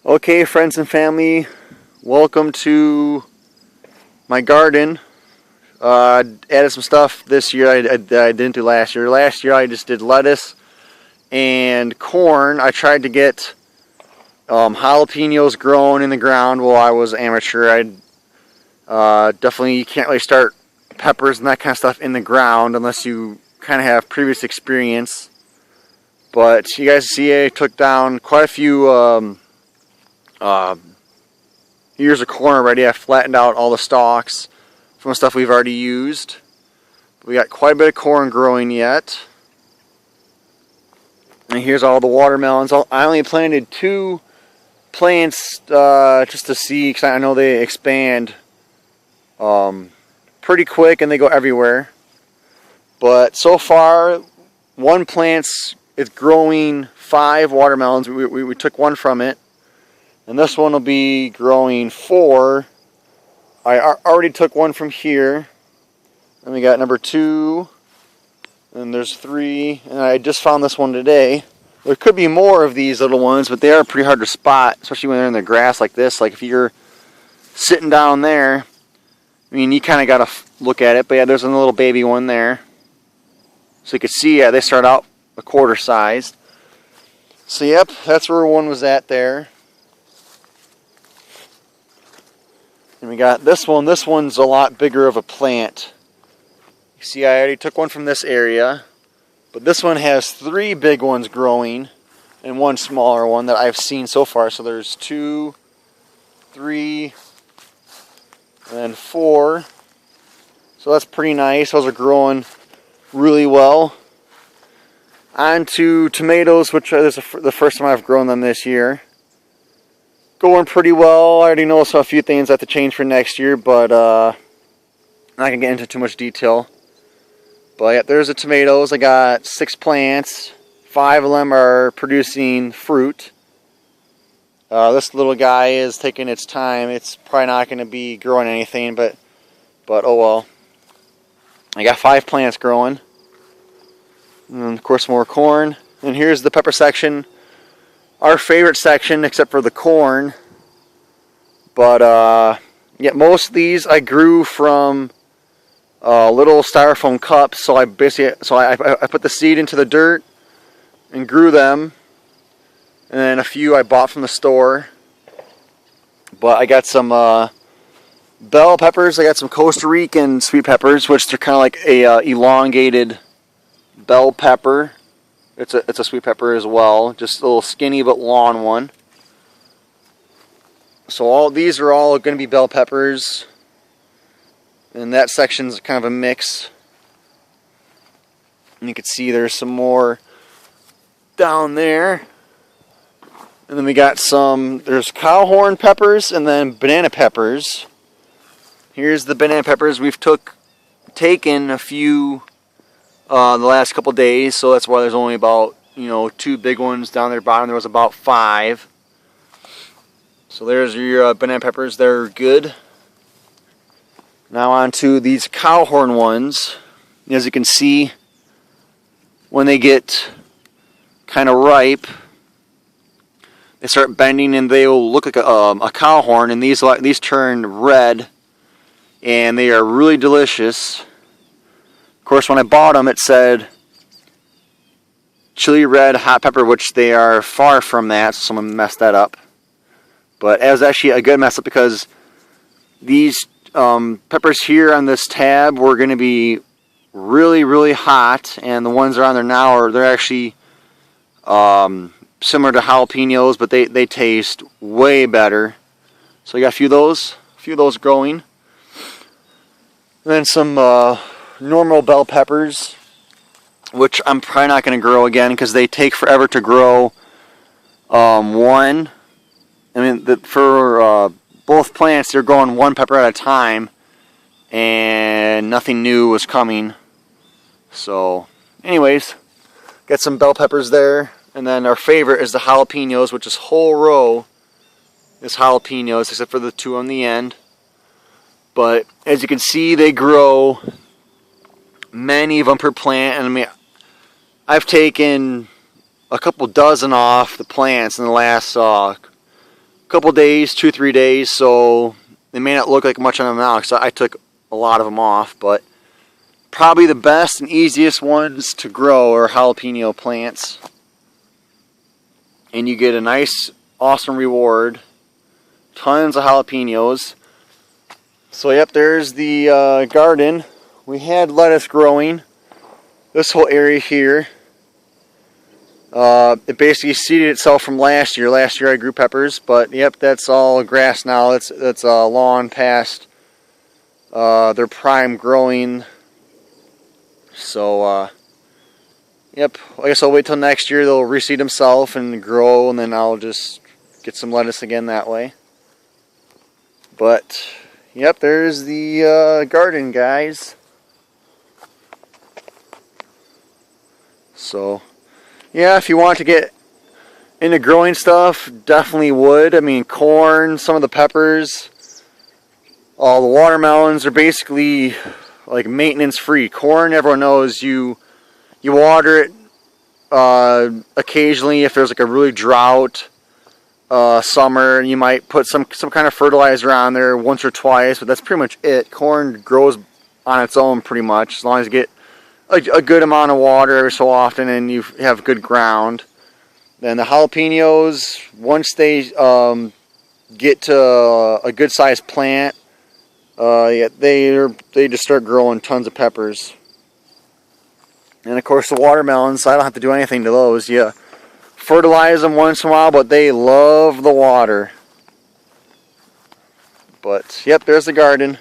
Okay, friends and family, welcome to my garden. Added some stuff this year I didn't do last year. Last year I just did lettuce and corn. I tried to get jalapenos grown in the ground while I was amateur. Definitely you can't really start peppers and that kind of stuff in the ground unless you kind of have previous experience. But you guys see I took down quite a few ears of corn already. I flattened out all the stalks from the stuff we've already used. We got quite a bit of corn growing yet. And here's all the watermelons. I only planted 2 plants just to see, because I know they expand pretty quick and they go everywhere. But so far, one plant is growing 5 watermelons. We took one from it. And this one will be growing 4. I already took one from here. And we got number 2. And there's 3. And I just found this one today. There could be more of these little ones, but they are pretty hard to spot, especially when they're in the grass like this. Like if you're sitting down there, I mean, you kind of got to look at it. But yeah, there's a little baby one there. So you can see, yeah, they start out a quarter sized. So yep, that's where one was at there. And we got this one. This one's a lot bigger of a plant. You see, I already took one from this area. But this one has 3 big ones growing and 1 smaller one that I've seen so far. So there's 2, 3, and 4. So that's pretty nice. Those are growing really well. On to tomatoes, which is the first time I've grown them this year. Going pretty well. I already know a few things I have to change for next year, but I'm not going to get into too much detail. But yeah, there's the tomatoes. I got 6 plants. 5 of them are producing fruit. This little guy is taking its time. It's probably not going to be growing anything, but oh well. I got 5 plants growing. And then, of course, more corn. And here's the pepper section. Our favorite section, except for the corn. But yeah, most of these I grew from little styrofoam cups. So I put the seed into the dirt and grew them. And then a few I bought from the store. But I got some bell peppers. I got some Costa Rican sweet peppers, which they're kind of like a elongated bell pepper. It's a sweet pepper as well, just a little skinny but long one. So all these are all going to be bell peppers, and that section's kind of a mix. And you can see there's some more down there. And then we got there's cowhorn peppers and then banana peppers. Here's the banana peppers. We've taken a few the last couple days, so that's why there's only about 2 big ones down there bottom. There was about 5. So there's your banana peppers. They're good. Now on to these cowhorn ones. As you can see, when they get kind of ripe, they start bending and they will look like a cowhorn, and these turn red, and they are really delicious. Of course, when I bought them, it said chili red hot pepper, which they are far from that, so someone messed that up. But it was actually a good mess up, because these peppers here on this tab were going to be really, really hot, and the ones that are on there now they're actually similar to jalapenos, but they taste way better. So I got a few of those growing. And then some normal bell peppers, which I'm probably not going to grow again because they take forever to grow. For both plants, they're growing 1 pepper at a time, and nothing new was coming. So, anyways, got some bell peppers there, and then our favorite is the jalapenos, which is whole row is jalapenos, except for the 2 on the end. But as you can see, they grow many of them per plant, and I mean, I've taken a couple dozen off the plants in the last couple days, 2-3 days, so they may not look like much on them now because I took a lot of them off, but probably the best and easiest ones to grow are jalapeno plants. And you get a nice, awesome reward. Tons of jalapenos. So yep, there's the garden. We had lettuce growing. This whole area here. It basically seeded itself from last year. Last year I grew peppers, but yep, that's all grass now. It's lawn past their prime growing. So yep, I guess I'll wait till next year. They'll reseed themselves and grow, and then I'll just get some lettuce again that way. But yep, there's the garden, guys. So yeah, if you want to get into growing stuff, definitely would. I mean, corn, some of the peppers, all the watermelons are basically like maintenance free. Corn, everyone knows you water it occasionally if there's like a really drought summer. You might put some kind of fertilizer on there once or twice, but that's pretty much it. Corn grows on its own pretty much as long as you get a good amount of water every so often and you have good ground. Then the jalapenos, once they get to a good sized plant, yeah, they just start growing tons of peppers. And of course the watermelons, I don't have to do anything to those. You fertilize them once in a while, but they love the water. But yep, there's the garden.